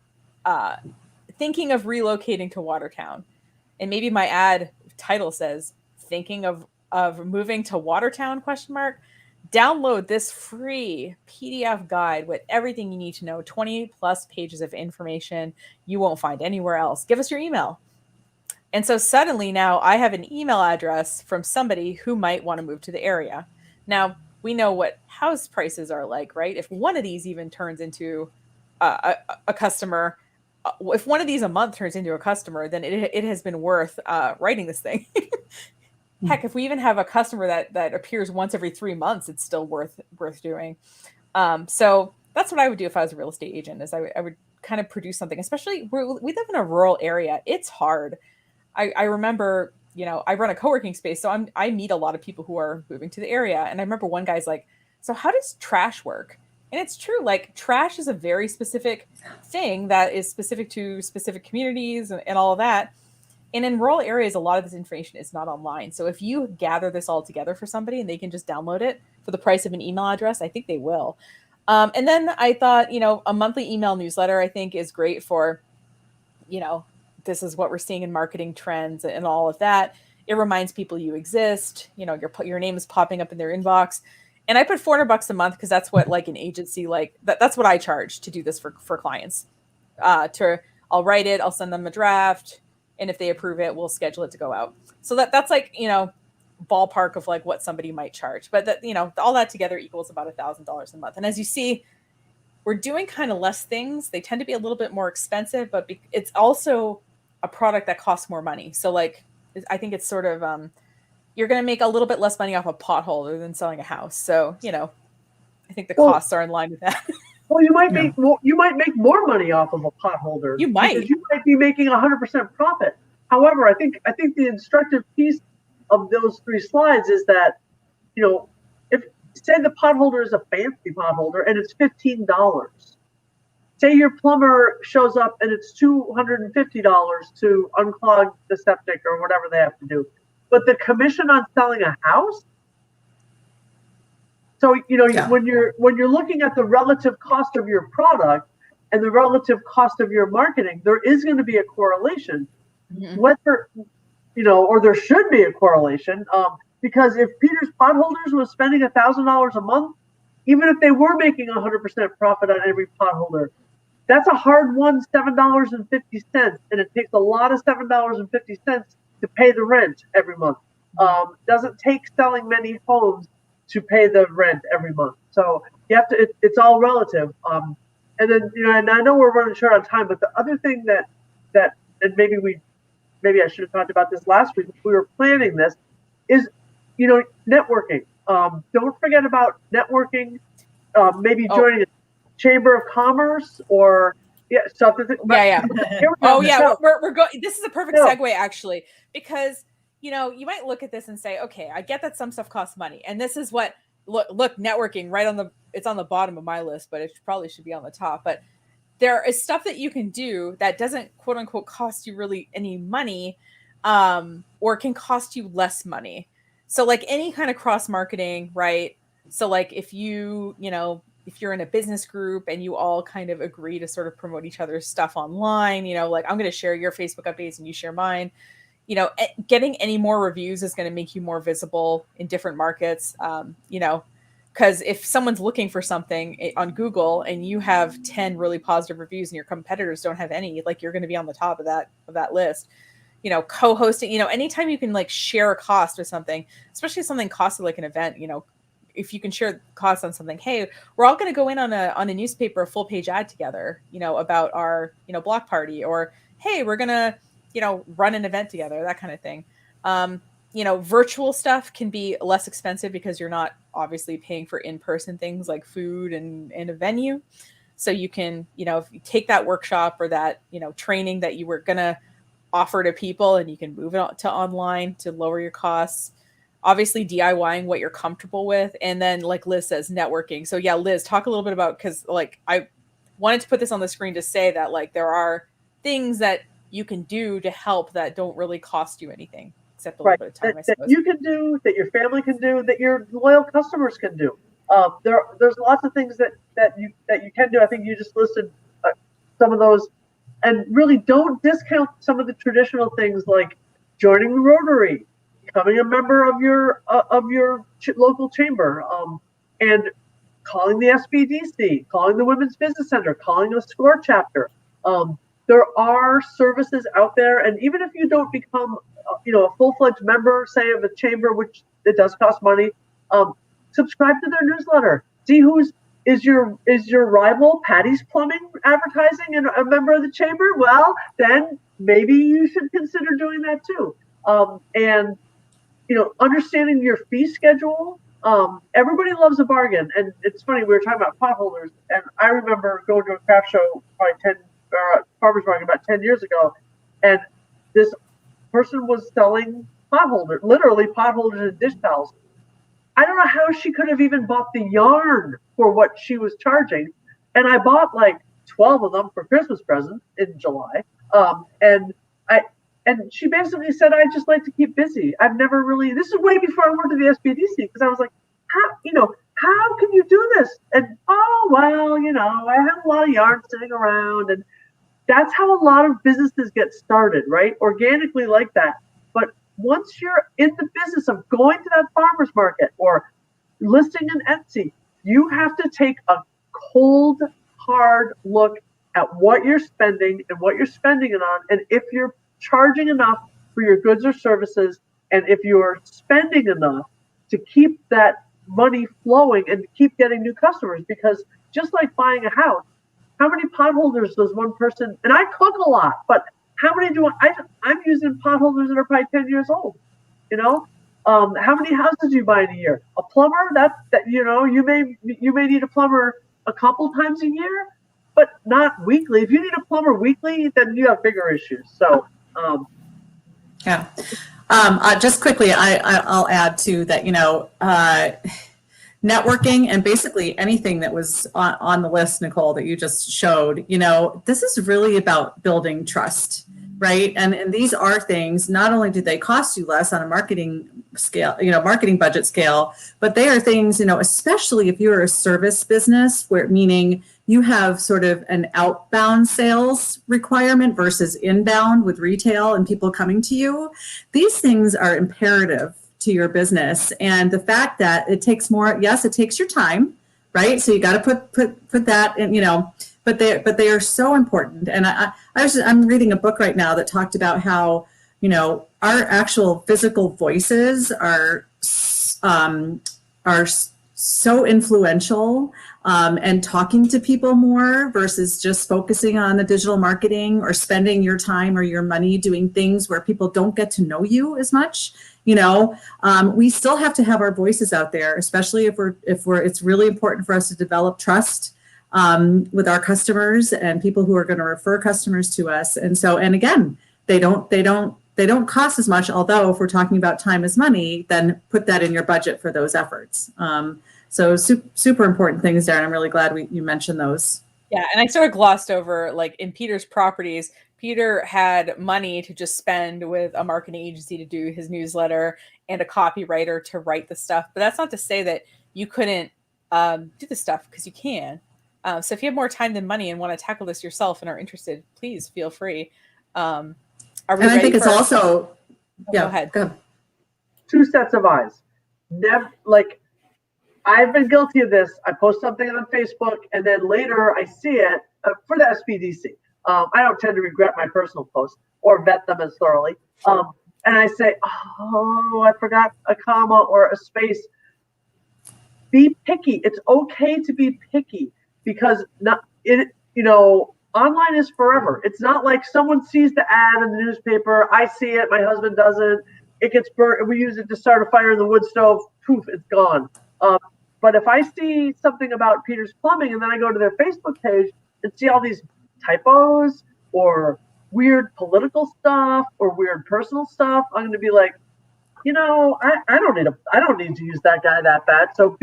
thinking of relocating to Watertown. And maybe my ad title says, thinking of moving to Watertown, ? Download this free PDF guide with everything you need to know, 20 plus pages of information you won't find anywhere else. Give us your email. And so suddenly now I have an email address from somebody who might want to move to the area. Now, we know what house prices are like, right? If one of these even turns into a customer, if one of these a month turns into a customer, then it has been worth writing this thing. heck, if we even have a customer that appears once every 3 months, it's still worth doing. So that's what I would do if I was a real estate agent, is I would kind of produce something, especially we live in a rural area. It's hard. I remember, I run a co-working space, so I meet a lot of people who are moving to the area. And I remember one guy's like, so how does trash work? And it's true, like trash is a very specific thing that is specific to specific communities and all of that. And in rural areas, a lot of this information is not online. So if you gather this all together for somebody and they can just download it for the price of an email address, I think they will. And then I thought, a monthly email newsletter, I think, is great for, this is what we're seeing in marketing trends and all of that. It reminds people you exist. Your name is popping up in their inbox. And I put $400 a month because that's what like an agency that's what I charge to do this for clients. I'll write it, I'll send them a draft, and if they approve it, we'll schedule it to go out. So that's like ballpark of like what somebody might charge. But that all that together equals about $1,000 a month. And as you see, we're doing kind of less things. They tend to be a little bit more expensive, but it's also a product that costs more money. So like I think it's sort of you're going to make a little bit less money off a potholder than selling a house. So, I think the costs are in line with that. Well, you might make more money off of a potholder. You might. Because you might be making 100% profit. However, I think the instructive piece of those 3 slides is that, if say the potholder is a fancy potholder and it's $15. Say your plumber shows up and it's $250 to unclog the septic or whatever they have to do. But the commission on selling a house. So, when you're looking at the relative cost of your product and the relative cost of your marketing, there is going to be a correlation. Mm-hmm. Whether, or there should be a correlation, because if Peter's Potholders was spending $1,000 a month, even if they were making 100% profit on every potholder, that's a hard-won $7.50, and it takes a lot of $7.50 to pay the rent every month. Doesn't take selling many homes to pay the rent every month. So you have to, it's all relative. And then, and I know we're running short on time, but the other thing that and maybe I should have talked about this last week if we were planning this, is, networking. Don't forget about networking, maybe joining a Chamber of Commerce or something. Yeah. We're going. This is a perfect segue actually, because you might look at this and say, okay, I get that some stuff costs money, and this is what look networking it's on the bottom of my list, but it probably should be on the top. But there is stuff that you can do that doesn't quote unquote cost you really any money, or can cost you less money. So like any kind of cross marketing, right? So like if if you're in a business group and you all kind of agree to sort of promote each other's stuff online, like I'm going to share your Facebook updates and you share mine, getting any more reviews is going to make you more visible in different markets. Because if someone's looking for something on Google and you have 10 really positive reviews and your competitors don't have any, like you're going to be on the top of that list. Co-hosting, anytime you can like share a cost with something, especially if something costed like an event, if you can share costs on something, hey, we're all going to go in on a newspaper, a full page ad together, about our, block party, or, hey, we're going to, run an event together, that kind of thing. Virtual stuff can be less expensive because you're not obviously paying for in-person things like food and a venue. So you can, if you take that workshop or that, training that you were going to offer to people and you can move it to online to lower your costs. Obviously DIYing what you're comfortable with. And then like Liz says, networking. So yeah, Liz, talk a little bit about, because like I wanted to put this on the screen to say that like there are things that you can do to help that don't really cost you anything except a little bit of time, I suppose. That you can do, that your family can do, that your loyal customers can do. There's lots of things that you can do. I think you just listed some of those, and really don't discount some of the traditional things like joining the Rotary, becoming a member of your local chamber, and calling the SBDC, calling the Women's Business Center, calling a SCORE chapter. There are services out there, and even if you don't become, a full-fledged member, say, of a chamber, which it does cost money, subscribe to their newsletter. See is your rival Patty's Plumbing advertising and a member of the chamber? Well, then maybe you should consider doing that too. And understanding your fee schedule. Everybody loves a bargain, and it's funny, we were talking about potholders, and I remember going to a craft show probably farmers market about 10 years ago, and this person was selling potholders, literally potholders and dish towels. I don't know how she could have even bought the yarn for what she was charging, and I bought like 12 of them for Christmas present in July, and she basically said, I just like to keep busy. I've never really, this is way before I went to the SBDC, because I was like, how can you do this? And, oh, well, I have a lot of yarn sitting around. And that's how a lot of businesses get started, right? Organically like that. But once you're in the business of going to that farmer's market or listing an Etsy, you have to take a cold, hard look at what you're spending and what you're spending it on. And if you're charging enough for your goods or services, and if you're spending enough to keep that money flowing and keep getting new customers, because just like buying a house, how many potholders does one person, and I cook a lot, but how many I'm using potholders that are probably 10 years old, how many houses do you buy in a year? A plumber, you may need a plumber a couple times a year, but not weekly. If you need a plumber weekly, then you have bigger issues. So yeah. Just quickly, I'll add to that, networking and basically anything that was on the list, Nicole, that you just showed, this is really about building trust, right? And these are things, not only do they cost you less on a marketing scale, marketing budget scale, but they are things, especially if you're a service business, meaning you have sort of an outbound sales requirement versus inbound with retail and people coming to you. These things are imperative to your business. And the fact that it takes more, yes, it takes your time, right? So you got to put that in, but they are so important. And I'm reading a book right now that talked about how, our actual physical voices are so influential, and talking to people more versus just focusing on the digital marketing or spending your time or your money doing things where people don't get to know you as much. We still have to have our voices out there, especially if it's really important for us to develop trust with our customers and people who are going to refer customers to us. And again, they don't cost as much, although if we're talking about time as money, then put that in your budget for those efforts. So super important things there. And I'm really glad you mentioned those. Yeah. And I sort of glossed over, like in Peter's properties, Peter had money to just spend with a marketing agency to do his newsletter and a copywriter to write the stuff. But that's not to say that you couldn't do the stuff, because you can. So if you have more time than money and want to tackle this yourself and are interested, please feel free. And I think it's also, go ahead. Go. Two sets of eyes. I've been guilty of this. I post something on Facebook, and then later I see it for the SBDC. I don't tend to regret my personal posts or vet them as thoroughly. And I say, oh, I forgot a comma or a space. Be picky. It's okay to be picky, because online is forever. It's not like someone sees the ad in the newspaper. I see it. My husband doesn't. It gets burnt. We use it to start a fire in the wood stove. Poof, it's gone. But if I see something about Peter's Plumbing and then I go to their Facebook page and see all these typos or weird political stuff or weird personal stuff, I'm going to be like, I don't need to use that guy that bad. So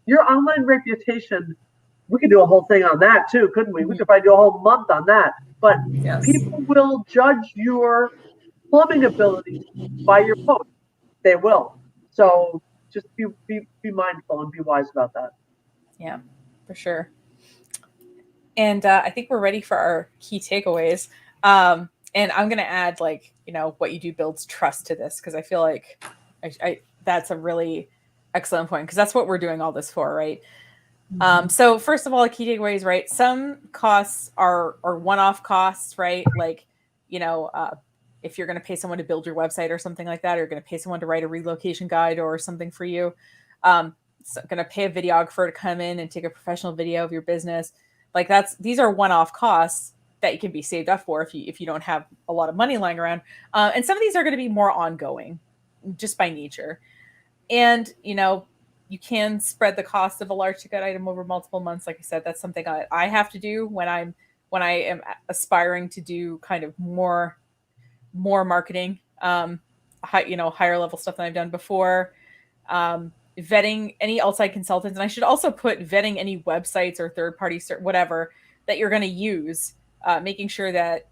your online reputation. We could do a whole thing on that too, couldn't we? We could probably do a whole month on that. But yes, people will judge your plumbing ability by your post. They will. So just be mindful and be wise about that. Yeah, for sure. And I think we're ready for our key takeaways. And I'm going to add, what you do builds trust to this, because I feel like that's a really excellent point, because that's what we're doing all this for, right? So first of all, key takeaways, right? Some costs are one-off costs, right? If you're going to pay someone to build your website or something like that, or you're going to pay someone to write a relocation guide or something for you, going to pay a videographer to come in and take a professional video of your business. These are one-off costs that you can be saved up for if you don't have a lot of money lying around. And some of these are going to be more ongoing. just by nature. And, you know, you can spread the cost of a large ticket item over multiple months. Like I said, that's something I have to do when I am aspiring to do kind of more marketing, higher level stuff than I've done before. Vetting any outside consultants. And I should also put vetting any websites or third party, whatever that you're going to use, making sure that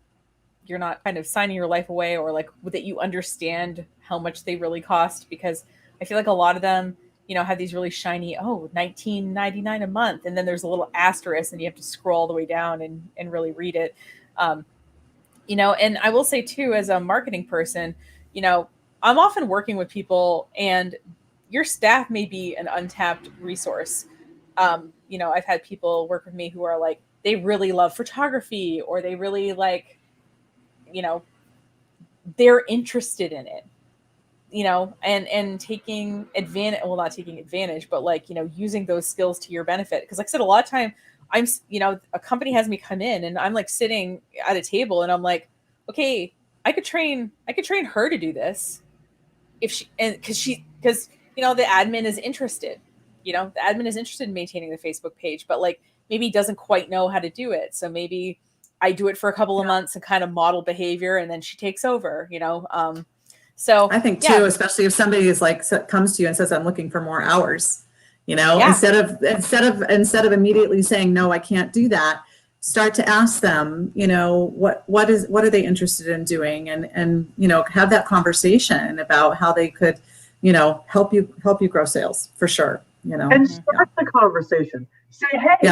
you're not kind of signing your life away, or like that you understand how much they really cost, because I feel like a lot of them, you know, have these really shiny, $19.99 a month. And then there's a little asterisk and you have to scroll all the way down and really read it. You know, and I will say too, as a marketing person, you know, I'm often working with people and your staff may be an untapped resource. You know, I've had people work with me who are like, they really love photography, or they really like, you know, they're interested in it, you know, and taking advantage, well, not taking advantage, but like, you know, using those skills to your benefit. Cause like I said, a lot of time you know, a company has me come in and I'm like sitting at a table and I'm like, okay, I could train her to do this if she, and cause you know, the admin is interested, you know, the admin is interested in maintaining the Facebook page, but like maybe doesn't quite know how to do it. So maybe I do it for a couple of months and kind of model behavior, and then she takes over, you know? So I think too, especially if somebody is like, comes to you and says, I'm looking for more hours, you know, instead of immediately saying, no, I can't do that, start to ask them, you know, what are they interested in doing, and, you know, have that conversation about how they could, you know, help you grow sales for sure, you know, and start the conversation. Say, hey,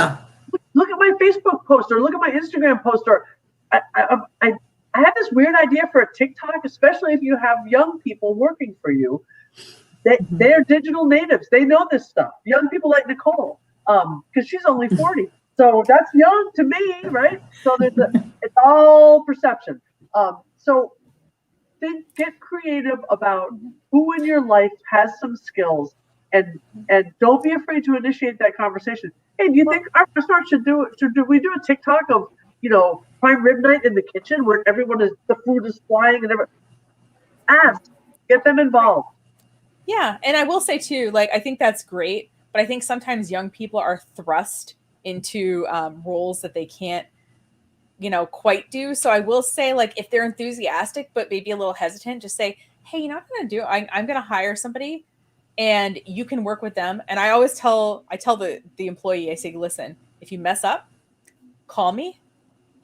look at my Facebook post, or look at my Instagram post, or I have this weird idea for a TikTok, especially if you have young people working for you. They're digital natives. They know this stuff. Young people like Nicole, because she's only 40. So that's young to me, right? So it's all perception. So get creative about who in your life has some skills, and don't be afraid to initiate that conversation. Hey, do you think our restaurant should we do a TikTok of, you know, prime rib night in the kitchen where the food is flying and everything? Ask, get them involved. Yeah. And I will say too, like, I think that's great, but I think sometimes young people are thrust into roles that they can't, you know, quite do. So I will say, like, if they're enthusiastic, but maybe a little hesitant, just say, hey, you know what I'm going to do? I'm going to hire somebody and you can work with them. And I always tell the employee, I say, listen, if you mess up, call me.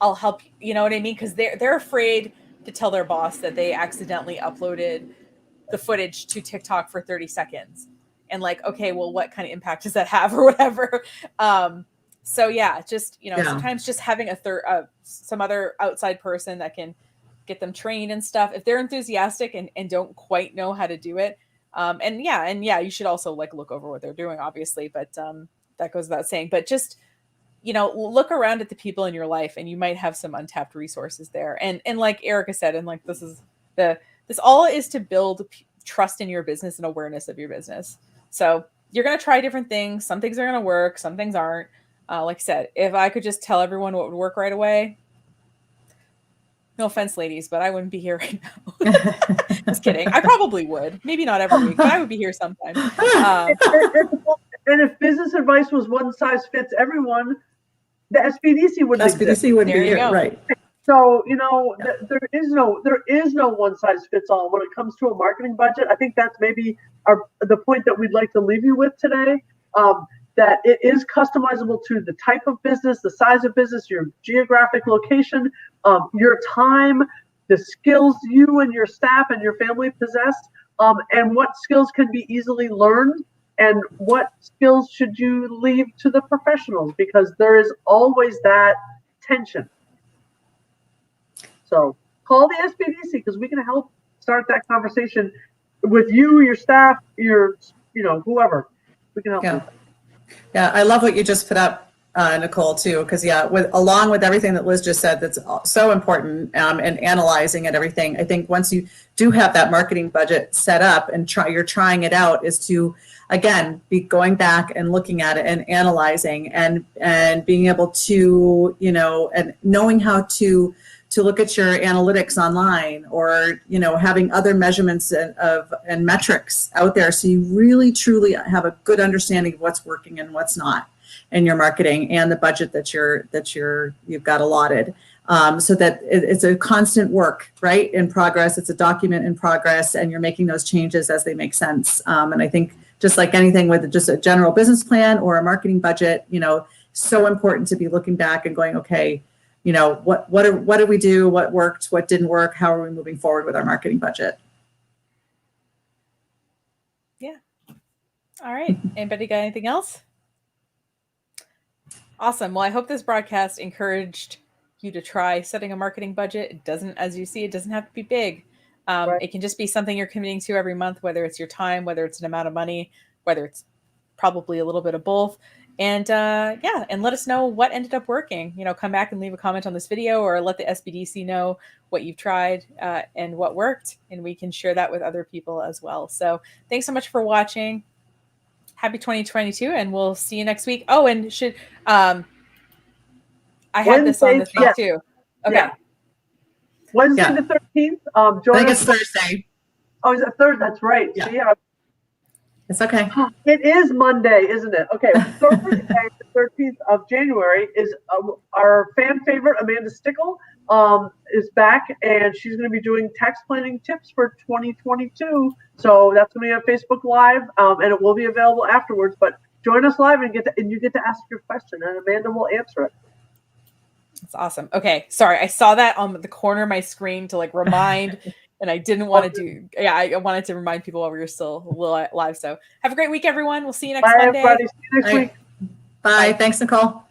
I'll help you. You know what I mean? Because they're afraid to tell their boss that they accidentally uploaded the footage to TikTok for 30 seconds. And like, okay, well, what kind of impact does that have or whatever? So yeah, just, you know, sometimes just having some other outside person that can get them trained and stuff, if they're enthusiastic and don't quite know how to do it. And you should also like look over what they're doing, obviously, but that goes without saying. But just, you know, look around at the people in your life and you might have some untapped resources there. And like Erica said, and like this all is to build trust in your business and awareness of your business. So you're going to try different things. Some things are going to work, some things aren't. Like I said, if I could just tell everyone what would work right away, no offense, ladies, but I wouldn't be here right now. Just kidding. I probably would. Maybe not every week, but I would be here sometime. And if business advice was one size fits everyone, the SBDC wouldn't exist. SBDC wouldn't be here, right? So, you know, there is no one size fits all when it comes to a marketing budget. I think that's maybe the point that we'd like to leave you with today. That it is customizable to the type of business, the size of business, your geographic location, your time, the skills you and your staff and your family possess, and what skills can be easily learned, and what skills should you leave to the professionals, because there is always that tension. So call the SBDC, because we can help start that conversation with you, your staff, whoever. We can help you. Yeah, I love what you just put up, Nicole, too, because along with everything that Liz just said, that's so important, and analyzing and everything. I think once you do have that marketing budget set up and you're trying it out, is to, again, be going back and looking at it and analyzing and being able to, you know, and knowing how to to look at your analytics online, or, you know, having other measurements and metrics out there. So you really, truly have a good understanding of what's working and what's not in your marketing and the budget that you've got allotted. So that it's a constant work, right? In progress. It's a document in progress, and you're making those changes as they make sense. And I think just like anything with just a general business plan or a marketing budget, you know, so important to be looking back and going, okay, you know, what did we do? What worked? What didn't work? How are we moving forward with our marketing budget? Yeah. All right. Anybody got anything else? Awesome. Well, I hope this broadcast encouraged you to try setting a marketing budget. It doesn't, as you see, it doesn't have to be big. Right. It can just be something you're committing to every month, whether it's your time, whether it's an amount of money, whether it's probably a little bit of both. And yeah, and let us know what ended up working. You know, come back and leave a comment on this video, or let the SBDC know what you've tried and what worked, and we can share that with other people as well. So thanks so much for watching. Happy 2022, and we'll see you next week. Oh, and should I had this on the thing too. Okay. Yeah. Wednesday the 13th. I think it's Thursday. Oh, is it Thursday? That's right. Yeah. So, yeah. It's okay. It is Monday, isn't it? Okay. Thursday, the 13th of January, is our fan favorite, Amanda Stickle, is back, and she's going to be doing tax planning tips for 2022. So that's going to be on Facebook Live, and it will be available afterwards. But join us live and you get to ask your question, and Amanda will answer it. That's awesome. Okay. Sorry. I saw that on the corner of my screen to like remind, and I didn't want to do, I wanted to remind people while we were still live. So have a great week, everyone. We'll see you next Monday. Everybody. See you next week. Bye. Thanks, Nicole.